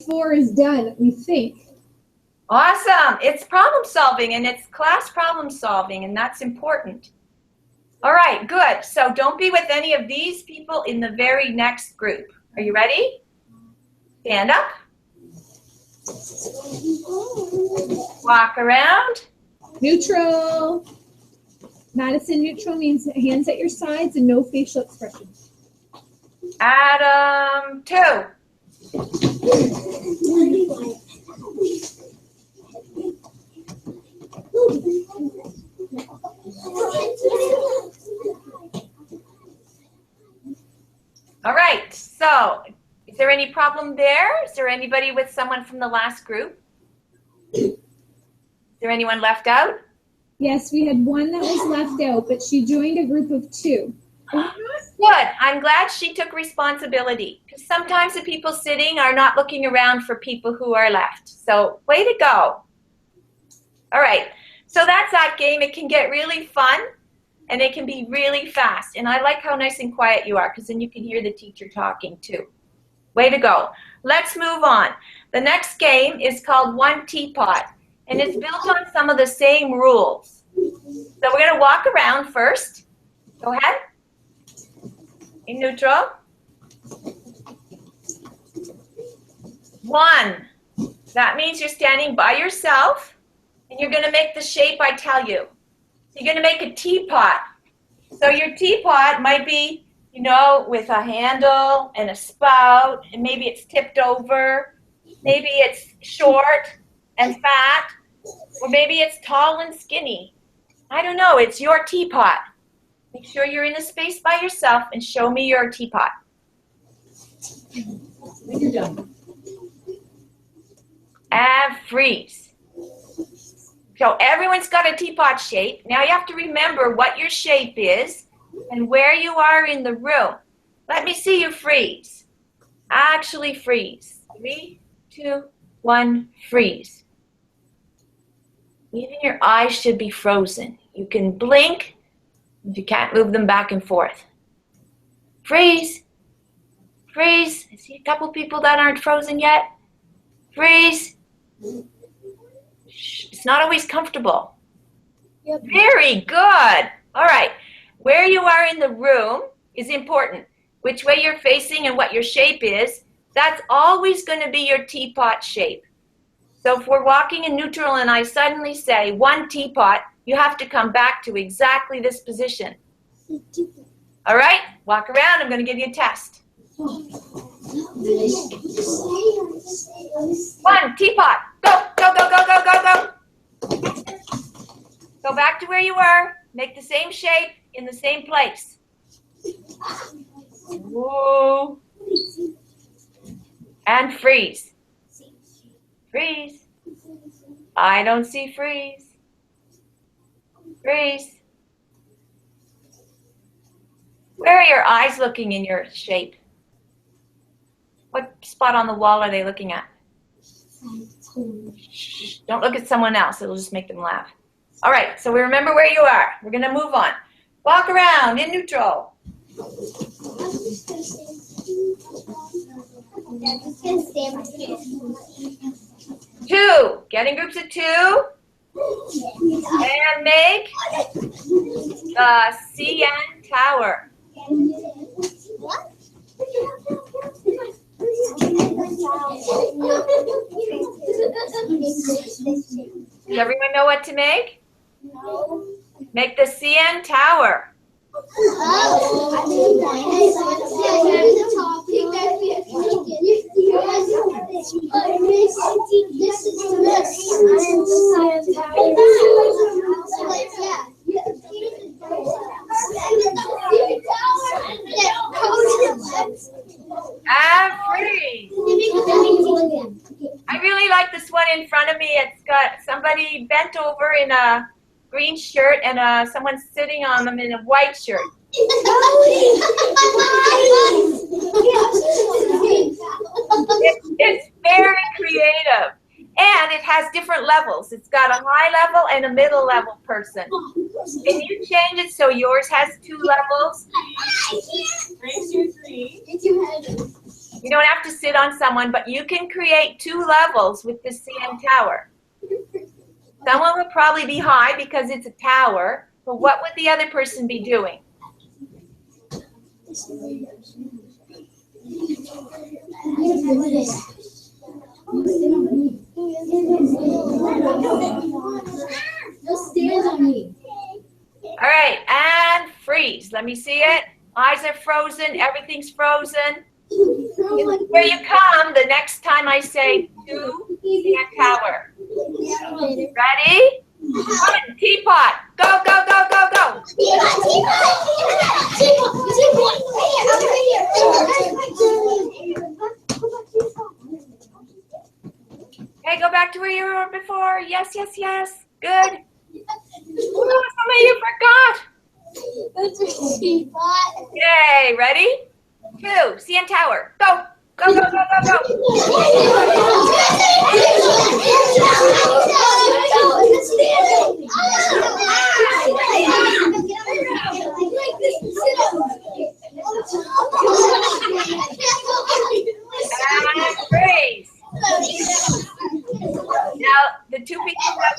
4 is done, we think. Awesome. It's problem solving, and it's class problem solving, and that's important. All right, good. So don't be with any of these people in the very next group. Are you ready? Stand up. Walk around. Neutral. Madison, neutral means hands at your sides and no facial expression. Adam, 2. All right, so is there any problem there? Is there anybody with someone from the last group? Is there anyone left out? Yes, we had one that was left out, but she joined a group of 2. Good. I'm glad she took responsibility, because sometimes the people sitting are not looking around for people who are left. So way to go. All right. So that's that game. It can get really fun, and it can be really fast. And I like how nice and quiet you are, because then you can hear the teacher talking too. Way to go. Let's move on. The next game is called One Teapot, and it's built on some of the same rules. So we're going to walk around first. Go ahead. In neutral. 1. That means you're standing by yourself, and you're going to make the shape I tell you. So you're going to make a teapot. So your teapot might be, you know, with a handle and a spout, and maybe it's tipped over. Maybe it's short and fat, or maybe it's tall and skinny. I don't know. It's your teapot. Make sure you're in a space by yourself and show me your teapot. When you're done. And freeze. So everyone's got a teapot shape. Now you have to remember what your shape is and where you are in the room. Let me see you freeze. Actually freeze. 3, 2, 1, freeze. Even your eyes should be frozen. You can blink if you can't move them back and forth. Freeze. Freeze. I see a couple people that aren't frozen yet. Freeze. It's not always comfortable. Yep. Very good. All right. Where you are in the room is important. Which way you're facing and what your shape is, that's always going to be your teapot shape. So if we're walking in neutral and I suddenly say 1 teapot, you have to come back to exactly this position. All right? Walk around. I'm going to give you a test. 1 teapot. Go, go, go, go, go, go, go. Go back to where you were. Make the same shape in the same place. Whoa. And freeze. Freeze. I don't see freeze. Freeze. Where are your eyes looking in your shape? What spot on the wall are they looking at? Shh, don't look at someone else. It'll just make them laugh. All right, so we remember where you are. We're going to move on. Walk around in neutral. 2. Get in groups of 2. And make the CN tower. Does everyone know what to make? No. Make the CN tower. And freeze. I really like this one in front of me. It's got somebody bent over in a green shirt and someone sitting on them in a white shirt. It's very creative. And it has different levels. It's got a high level and a middle level person. Can you change it so yours has 2 levels? Raise your 3. You don't have to sit on someone, but you can create 2 levels with the CN Tower. Someone would probably be high because it's a tower, but what would the other person be doing? All right, and freeze. Let me see it. Eyes are frozen. Everything's frozen. Here you come the next time I say to CN Tower. Ready? Come on, teapot. Go, go, go, go, go. Okay, go back to where you were before. Yes, yes, yes. Good. Ooh, some of you forgot. Yay, ready? 2, CN Tower. Go, go, go, go, go, go. And freeze. Now, the 2 people that are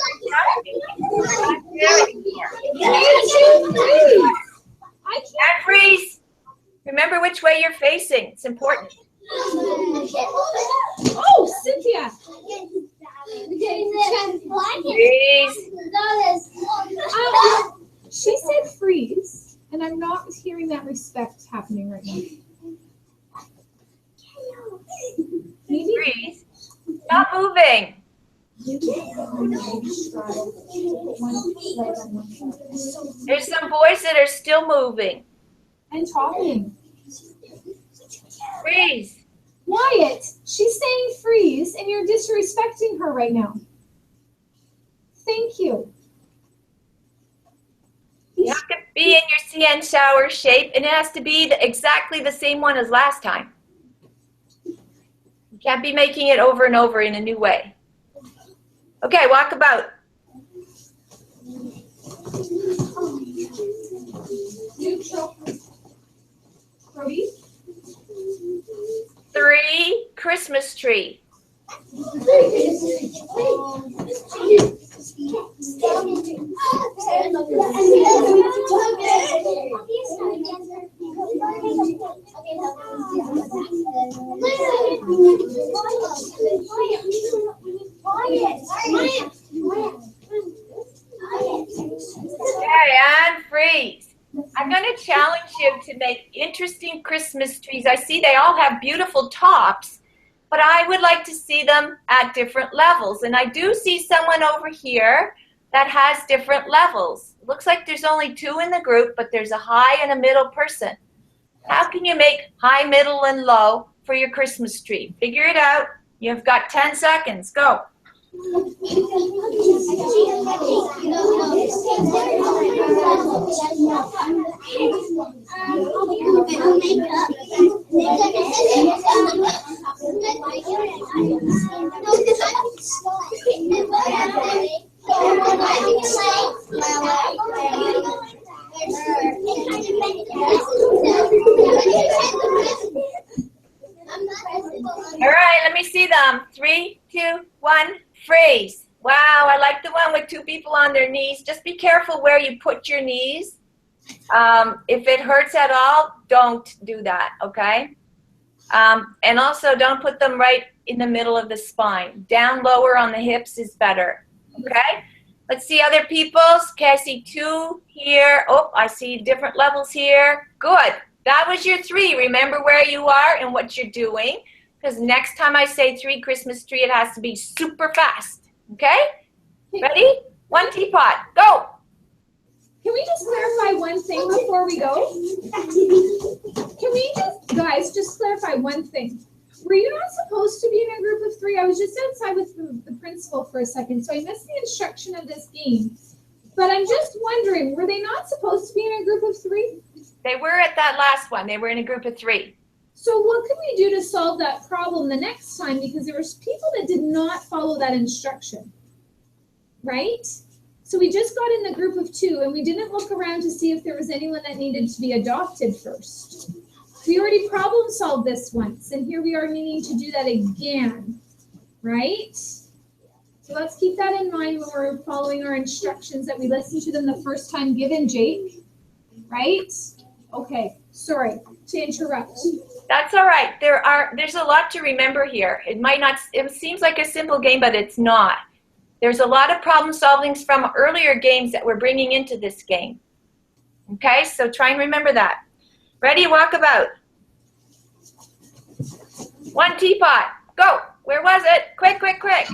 and freeze. Remember which way you're facing. It's important. Oh, Cynthia. Freeze. She said freeze, and I'm not hearing that respect happening right now. Maybe. Freeze. Stop moving. There's some boys that are still moving. And talking. Freeze. Wyatt, she's saying freeze, and you're disrespecting her right now. Thank you. You have to be in your CN shower shape, and it has to be exactly the same one as last time. You can't be making it over and over in a new way. Okay, walk about. Neutral. Brody? 3, Christmas tree. Okay, and freeze. I'm going to challenge you to make interesting Christmas trees. I see they all have beautiful tops, but I would like to see them at different levels. And I do see someone over here that has different levels. It looks like there's only 2 in the group, but there's a high and a middle person. How can you make high, middle, and low for your Christmas tree? Figure it out. You've got 10 seconds. Go. All right, let me see them. 3, 2, 1, freeze. Wow, I like the one with 2 people on their knees. Just be careful where you put your knees. If it hurts at all, don't do that, okay? And also don't put them right in the middle of the spine. Down lower on the hips is better, okay? Let's see other people's. Okay, I see 2 here. Oh, I see different levels here. Good. That was your 3. Remember where you are and what you're doing. Because next time I say 3 Christmas tree, it has to be super fast. Okay? Ready? 1 teapot. Go. Can we just clarify one thing before we go? Can we just clarify one thing? Were you not supposed to be in a group of 3? I was just outside with the principal for a second, so I missed the instruction of this game. But I'm just wondering, were they not supposed to be in a group of 3? They were at that last one. They were in a group of 3. So what could we do to solve that problem the next time? Because there was people that did not follow that instruction, right? So we just got in the group of 2 and we didn't look around to see if there was anyone that needed to be adopted first. We already problem solved this once, and here we are needing to do that again, right? So let's keep that in mind when we're following our instructions that we listened to them the first time given, Jake, right? Okay, sorry to interrupt. That's all right. There's a lot to remember here. It seems like a simple game, but it's not. There's a lot of problem solvings from earlier games that we're bringing into this game. Okay, so try and remember that. Ready, walkabout. 1 teapot, go. Where was it? Quick, quick, quick.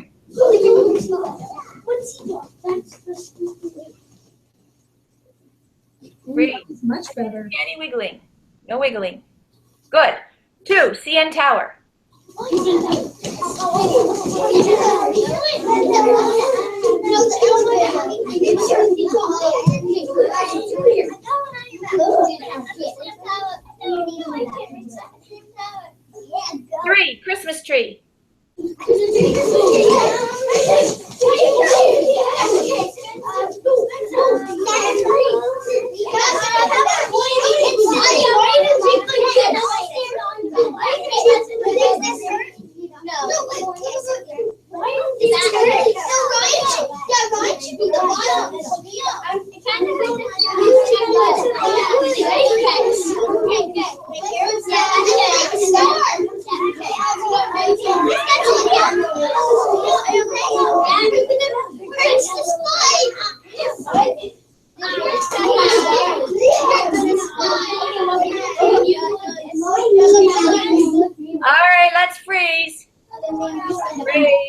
Three. That was much better. Any wiggling. No wiggling. Good. 2, CN Tower. Three, Christmas tree. All right, let's freeze. Freeze.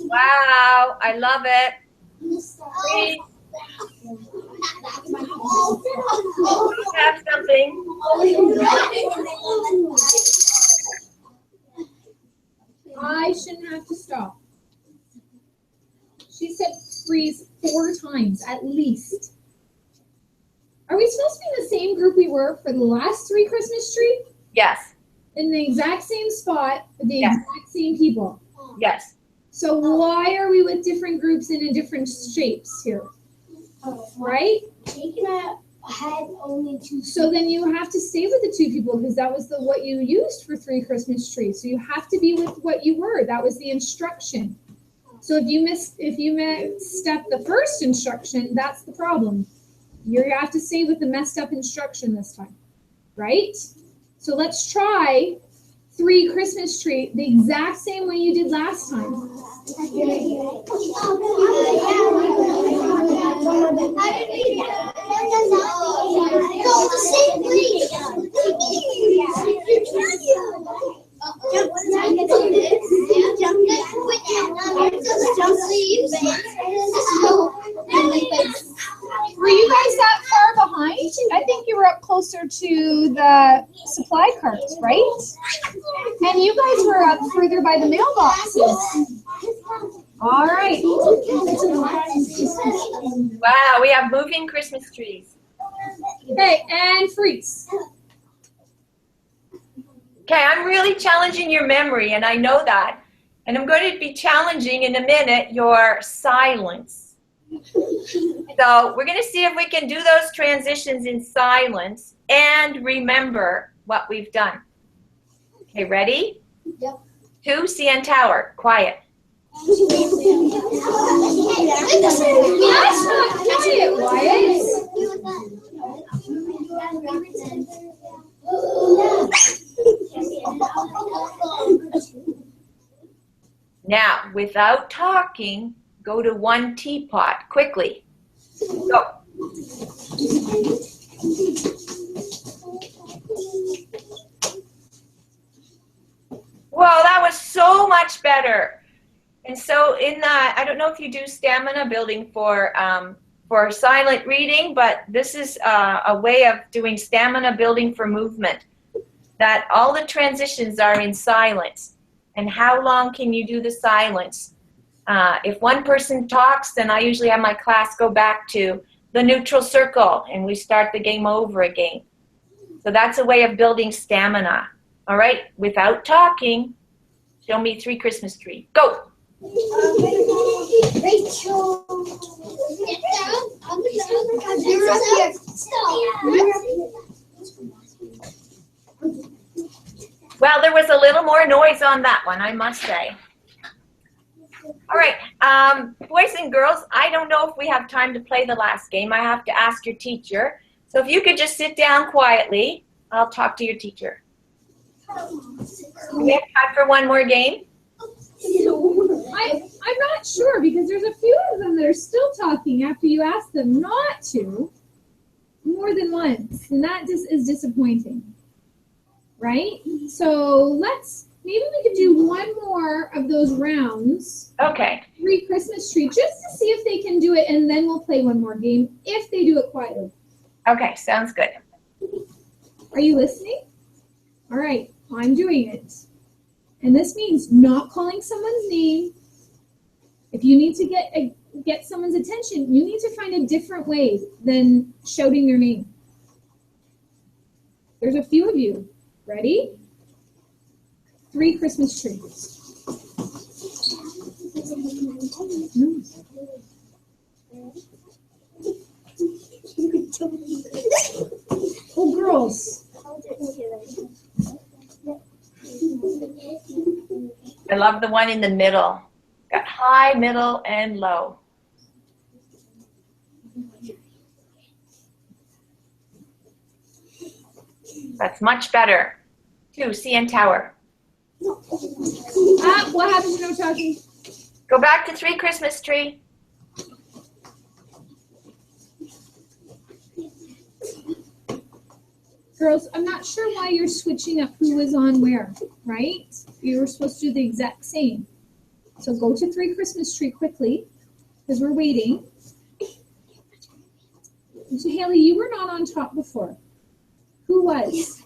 Wow, I love it. Freeze. Have something. I shouldn't have to stop. She said freeze 4 times at least. Are we supposed to be in the same group we were for the last 3 Christmas tree? Yes, In the exact same spot with the Yes. exact same people. yes. So why are we with different groups and in different shapes here? Right? Had only 2. So then you have to stay with the 2 people because that was what you used for 3 Christmas trees. So you have to be with what you were. That was the instruction. So if you misstep the first instruction, that's the problem. You have to stay with the messed up instruction this time, right? So let's try 3 Christmas tree the exact same way you did last time. Were you guys that far behind? I think you were up closer to the supply carts, right? And you guys were up further by the mailboxes. All right. Wow, we have moving Christmas trees. Okay, and freeze. Okay, I'm really challenging your memory, and I know that. And I'm going to be challenging in a minute your silence. So we're going to see if we can do those transitions in silence and remember what we've done. Okay, ready? Yep. 2, CN Tower, quiet. That's not quiet, Wyatt. Now, without talking, go to 1 teapot, quickly. Go. Whoa, that was so much better. And so in that, I don't know if you do stamina building for silent reading, but this is a way of doing stamina building for movement, that all the transitions are in silence. And how long can you do the silence? If one person talks, then I usually have my class go back to the neutral circle and we start the game over again. So that's a way of building stamina. All right, without talking, show me 3 Christmas tree. Go. Rachel. Get down. You're up here. Well, there was a little more noise on that one, I must say. All right, boys and girls, I don't know if we have time to play the last game. I have to ask your teacher. So if you could just sit down quietly, I'll talk to your teacher. Do we have time for one more game? I'm not sure because there's a few of them that are still talking after you ask them not to more than once, and that just is disappointing, right? So maybe we could do one more of those rounds. Okay. 3 Christmas tree, just to see if they can do it, and then we'll play one more game if they do it quietly. Okay, sounds good. Are you listening? All right, I'm doing it. And this means not calling someone's name. If you need to get someone's attention, you need to find a different way than shouting their name. There's a few of you. Ready? 3 Christmas trees. Oh, girls. I love the one in the middle. Got high, middle, and low. That's much better. 2, CN Tower. What happens to no talking? Go back to 3 Christmas tree. Girls, I'm not sure why you're switching up who is on where, right? You were supposed to do the exact same. So go to 3 Christmas tree quickly, because we're waiting. So Haley, you were not on top before. Who was?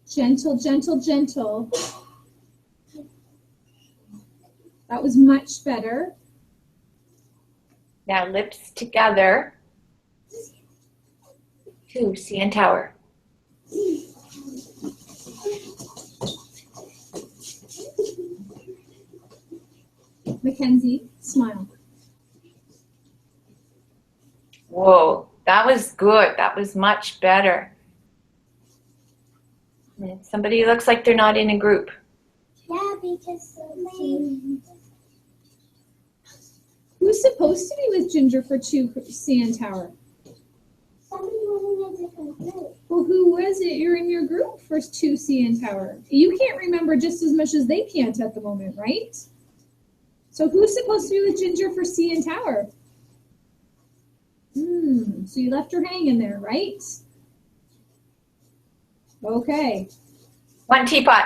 Gentle, gentle, gentle. That was much better. Now lips together. 2, CN Tower. Mackenzie, smile. Whoa, that was good. That was much better. Somebody looks like they're not in a group. Yeah, because Who's supposed to be with Ginger for 2 CN Tower? somebody was in a different group. Well, who was it? You're in your group for 2 CN Tower. You can't remember just as much as they can't at the moment, right? So who's supposed to be with Ginger for CN Tower? So you left her hanging there, right? Okay. 1 teapot.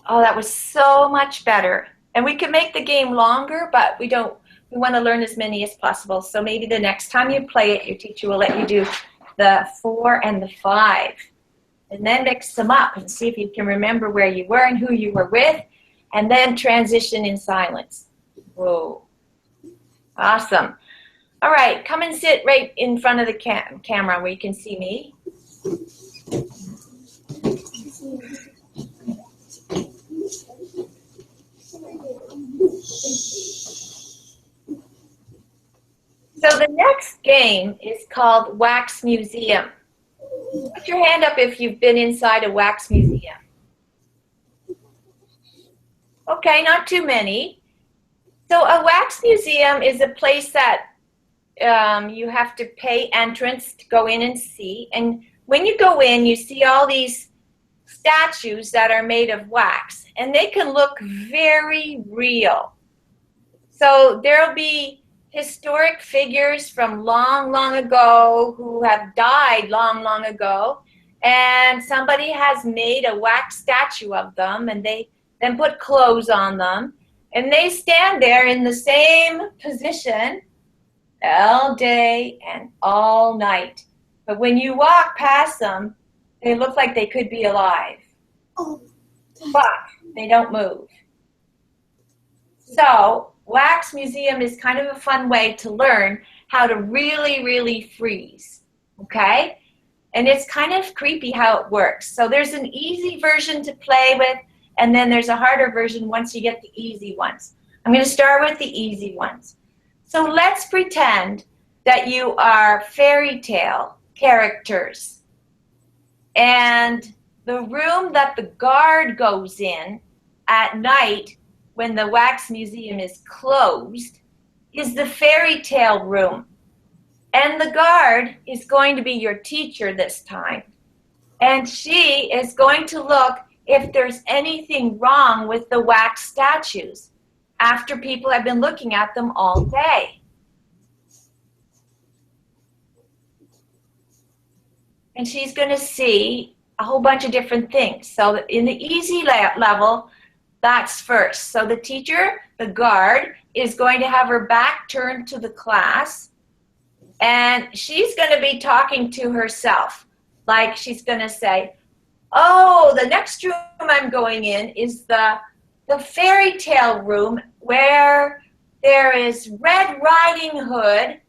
Oh, that was so much better. And we can make the game longer, but we want to learn as many as possible. So maybe the next time you play it, your teacher will let you do the 4 and the 5. And then mix them up and see if you can remember where you were and who you were with, and then transition in silence. Whoa. Awesome. All right, come and sit right in front of the camera where you can see me. So the next game is called Wax Museum. Put your hand up if you've been inside a wax museum. Okay, not too many. So a wax museum is a place that you have to pay entrance to go in and see. And when you go in, you see all these statues that are made of wax. And they can look very real. So there'll be historic figures from long, long ago who have died long, long ago. And somebody has made a wax statue of them, and they then put clothes on them. And they stand there in the same position all day and all night. But when you walk past them, they look like they could be alive. Oh. But they don't move. So Wax Museum is kind of a fun way to learn how to really, really freeze, okay? And it's kind of creepy how it works. So there's an easy version to play with, and then there's a harder version once you get the easy ones. I'm going to start with the easy ones. So let's pretend that you are fairy tale characters. And the room that the guard goes in at night when the wax museum is closed is the fairy tale room. And the guard is going to be your teacher this time. And she is going to look if there's anything wrong with the wax statues after people have been looking at them all day. And she's going to see a whole bunch of different things. So in the easy level, that's first. So the teacher, the guard, is going to have her back turned to the class, and she's going to be talking to herself. Like she's going to say, oh, the next room I'm going in is the fairy tale room where there is Red Riding Hood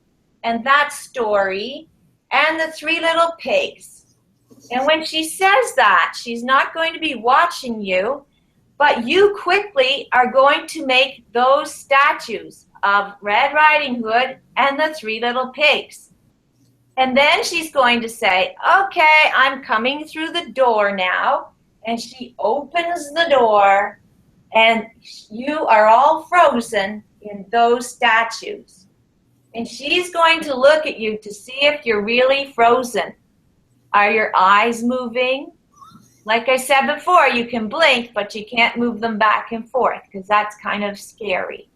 and that story and the Three Little Pigs. And when she says that, she's not going to be watching you, but you quickly are going to make those statues of Red Riding Hood and the Three Little Pigs. And then she's going to say, okay, I'm coming through the door now. And she opens the door, and you are all frozen in those statues. And she's going to look at you to see if you're really frozen. Are your eyes moving? Like I said before, you can blink, but you can't move them back and forth because that's kind of scary.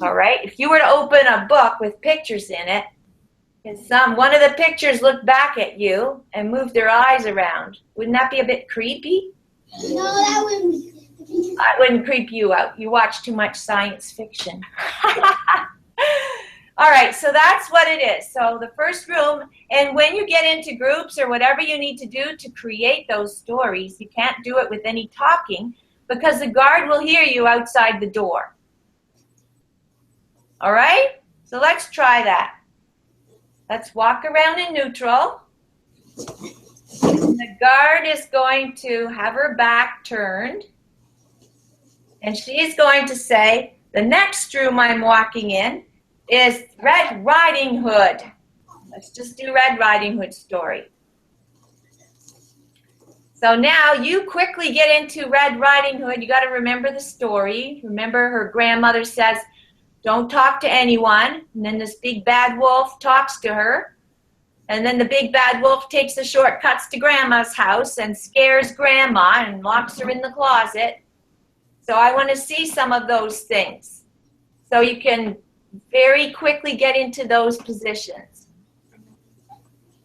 All right? If you were to open a book with pictures in it, and one of the pictures looked back at you and moved their eyes around, wouldn't that be a bit creepy? No, that wouldn't be creepy. I wouldn't creep you out. You watch too much science fiction. All right, so that's what it is. So the first room, and when you get into groups or whatever you need to do to create those stories, you can't do it with any talking because the guard will hear you outside the door. All right, so let's try that. Let's walk around in neutral. The guard is going to have her back turned, and she is going to say, the next room I'm walking in is Red Riding Hood. Let's just do Red Riding Hood story. So now you quickly get into Red Riding Hood. You got to remember the story. Remember her grandmother says, don't talk to anyone. And then this big bad wolf talks to her. And then the big bad wolf takes the shortcuts to Grandma's house and scares Grandma and locks her in the closet. So I want to see some of those things. So you can very quickly get into those positions.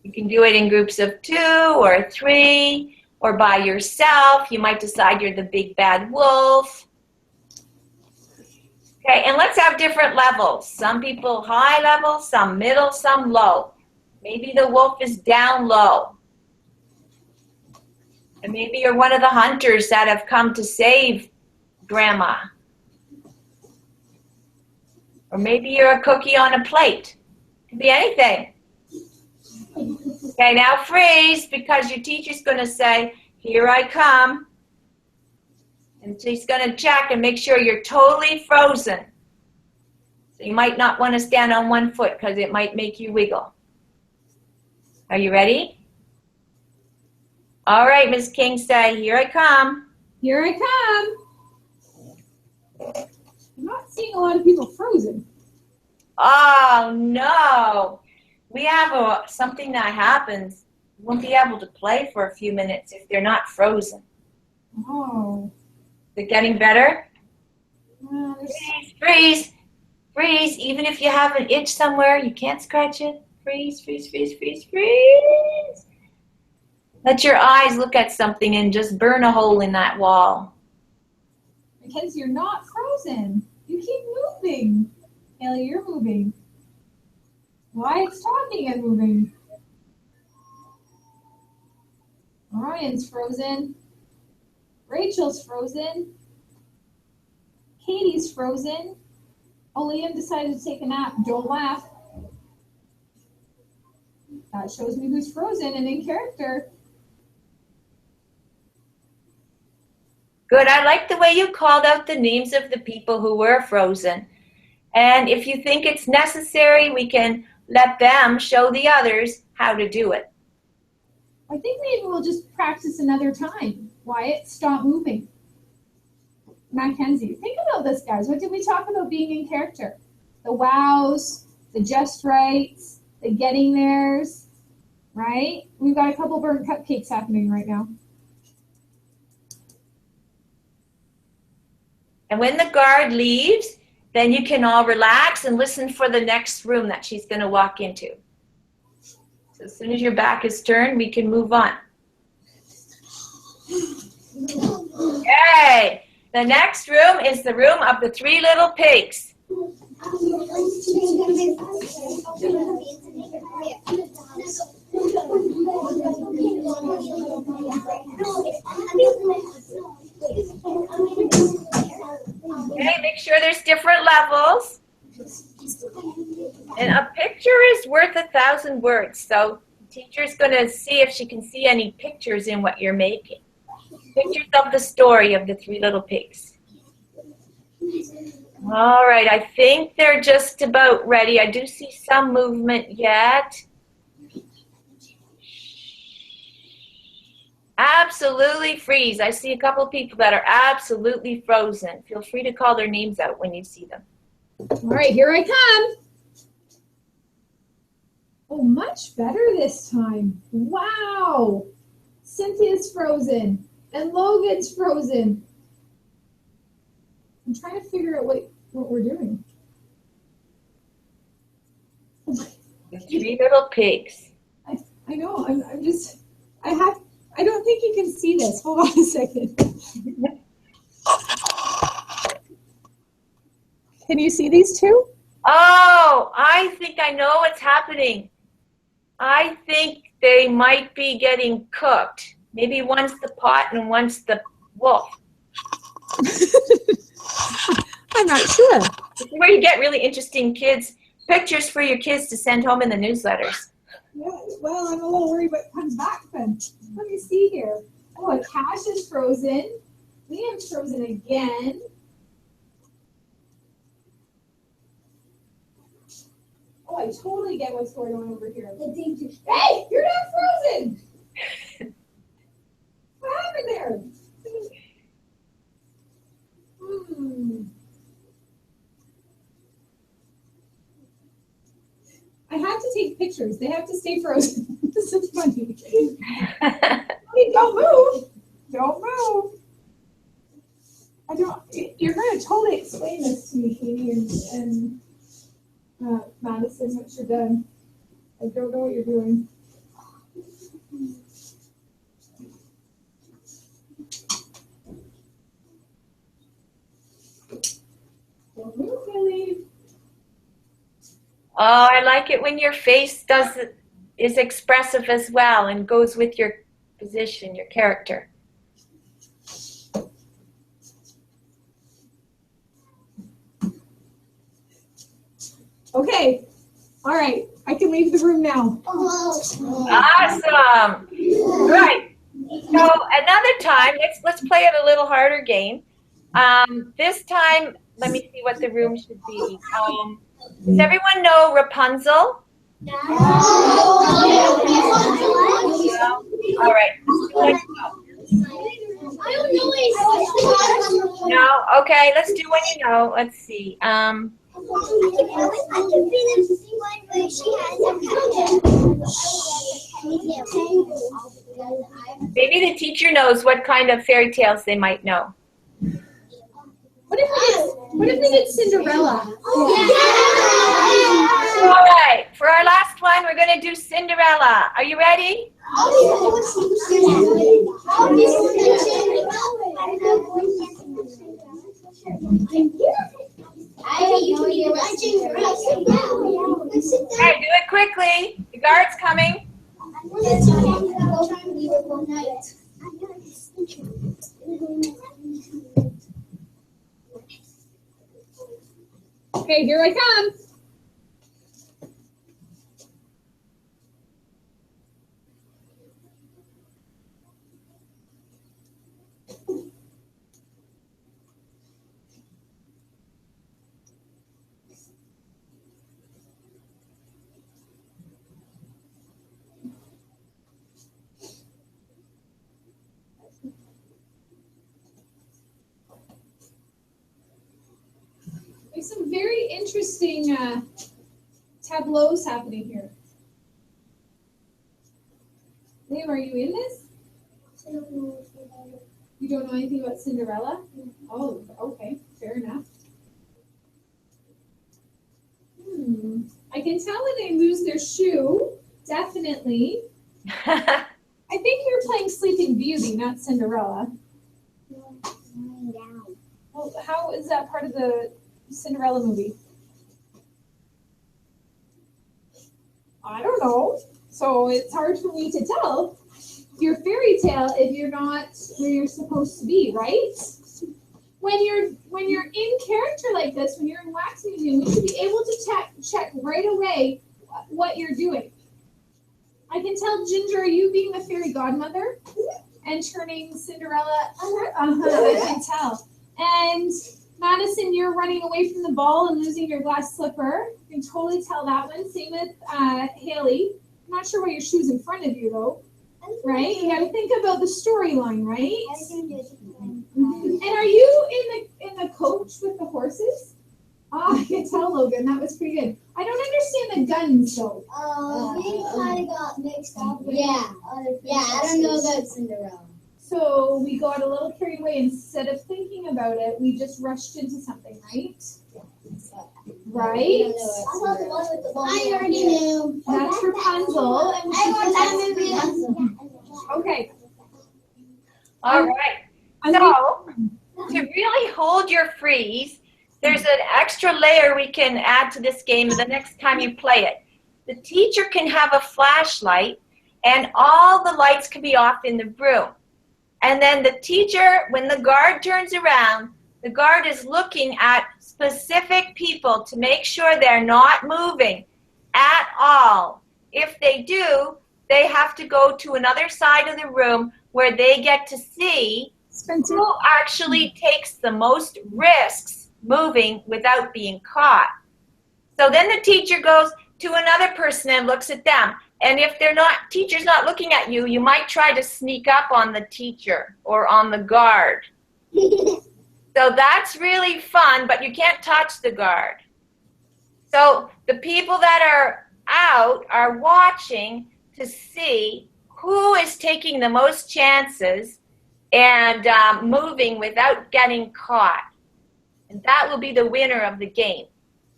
You can do it in groups of 2 or 3 or by yourself. You might decide you're the big bad wolf. Okay, and let's have different levels. Some people high level, some middle, some low. Maybe the wolf is down low. And maybe you're one of the hunters that have come to save Grandma. Or maybe you're a cookie on a plate. It could be anything. Okay, now freeze, because your teacher's going to say, here I come. And she's going to check and make sure you're totally frozen. So you might not want to stand on one foot because it might make you wiggle. Are you ready? All right, Ms. King, say, here I come. Here I come. I'm not seeing a lot of people frozen. Oh, no. We have something that happens. You won't be able to play for a few minutes if they're not frozen. Oh. Is it getting better? There's... Freeze, freeze. Even if you have an itch somewhere, you can't scratch it. Freeze, freeze, freeze, freeze, freeze. Let your eyes look at something and just burn a hole in that wall. Because you're not frozen. You keep moving. Haley, you're moving. Wyatt's talking and moving. Ryan's frozen. Rachel's frozen. Katie's frozen. Oh, Liam decided to take a nap. Don't laugh. That shows me who's frozen and in character. Good. I like the way you called out the names of the people who were frozen. And if you think it's necessary, we can let them show the others how to do it. I think maybe we'll just practice another time. Wyatt, stop moving. Mackenzie, think about this, guys. What did we talk about being in character? The wows, the just rights, the getting theirs, right? We've got a couple burnt cupcakes happening right now. And when the guard leaves, then you can all relax and listen for the next room that she's going to walk into. So as soon as your back is turned, we can move on. Okay. The next room is the room of the three little pigs. Okay, make sure there's different levels. And a picture is worth 1,000 words. So the teacher's going to see if she can see any pictures in what you're making. Pictures of the story of the three little pigs. All right, I think they're just about ready. I do see some movement yet. Absolutely freeze. I see a couple of people that are absolutely frozen. Feel free to call their names out when you see them. All right, here I come. Oh, much better this time. Wow. Cynthia's frozen and Logan's frozen. I'm trying to figure out what we're doing. The three little pigs. I know, I'm just, I don't think you can see this. Hold on a second. Can you see these two? Oh, I think I know what's happening. I think they might be getting cooked. Maybe one's the pot and one's the wolf. I'm not sure. This is where you get really interesting pictures for your kids to send home in the newsletters. Yeah, well, I'm a little worried what comes back then. Let me see here. Oh, Cash is frozen. Liam's frozen again. Oh, I totally get what's going on over here. Hey, you're not frozen! What happened there? I have to take pictures. They have to stay frozen. This is funny. Hey, don't move. Don't move. You're going to totally explain this to me, Katie and Madison, once you're done. I don't know what you're doing. Don't move, Haley. Oh, I like it when your face is expressive as well and goes with your position, your character. Okay. All right. I can leave the room now. Awesome. Right. So another time, let's play it a little harder game. This time, let me see what the room should be. Does everyone know Rapunzel? No. All right. No? Okay, let's do what you know. Let's see. Maybe the teacher knows what kind of fairy tales they might know. What if they did Cinderella? All right, for our last one, we're going to do Cinderella. Are you ready? Okay, do it quickly. The guard's coming. Okay, here I come. have some very interesting tableaus happening here. Liam, are you in this? You don't know anything about Cinderella? Oh, okay, fair enough. I can tell when they lose their shoe, definitely. I think you're playing Sleeping Beauty, not Cinderella. Well, how is that part of the Cinderella movie? I don't know. So it's hard for me to tell your fairy tale if you're not where you're supposed to be, right? When you're in character like this, when you're in wax museum, we should be able to check right away what you're doing. I can tell, Ginger, are you being the fairy godmother and turning Cinderella? I can tell. And Madison, you're running away from the ball and losing your glass slipper. I can totally tell that one. Same with Haley. I'm not sure why your shoe's in front of you though. Right? You gotta think about the storyline, right? And are you in the coach with the horses? Oh, I can tell, Logan. That was pretty good. I don't understand the guns though. We kind of got mixed up with other princesses. I don't know about Cinderella. So we got a little carried away. Instead of thinking about it, we just rushed into something, right? Right? I thought the one with the ball. I already knew. That's Rapunzel. And okay. All right. So, to really hold your freeze, there's an extra layer we can add to this game the next time you play it. The teacher can have a flashlight, and all the lights can be off in the room. And then the teacher, when the guard turns around, the guard is looking at specific people to make sure they're not moving at all. If they do, they have to go to another side of the room where they get to see who actually takes the most risks moving without being caught. So then the teacher goes to another person and looks at them. And if teacher's not looking at you, you might try to sneak up on the teacher or on the guard. So that's really fun, but you can't touch the guard. So the people that are out are watching to see who is taking the most chances and moving without getting caught. And that will be the winner of the game.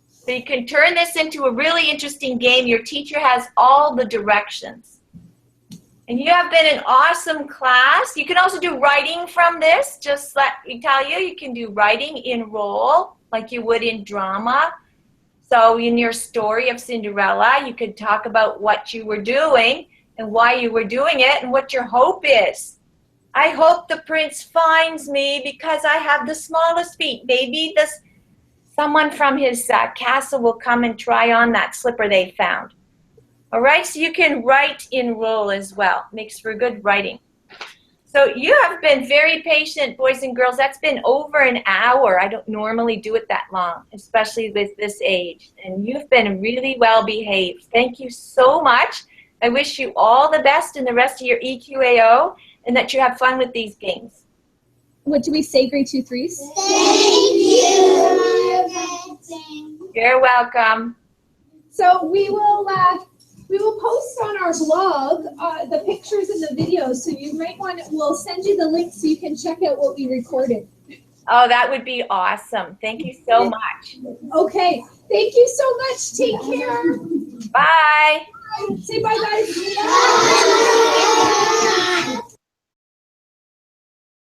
So you can turn this into a really interesting game. Your teacher has all the directions. And you have been an awesome class. You can also do writing from this. Just let me tell you, you can do writing in role like you would in drama. So in your story of Cinderella, you could talk about what you were doing and why you were doing it and what your hope is. I hope the prince finds me because I have the smallest feet. Maybe someone from his castle will come and try on that slipper they found. All right, so you can write in role as well. Makes for good writing. So you have been very patient, boys and girls. That's been over an hour. I don't normally do it that long, especially with this age. And you've been really well behaved. Thank you so much. I wish you all the best in the rest of your EQAO and that you have fun with these games. What do we say, grade 2-3s? Thank you. You're welcome. So we will post on our blog the pictures and the videos. So you might we'll send you the link so you can check out what we recorded. Oh, that would be awesome. Thank you so much. Okay. Thank you so much. Take care. Bye. Say bye, guys. Bye.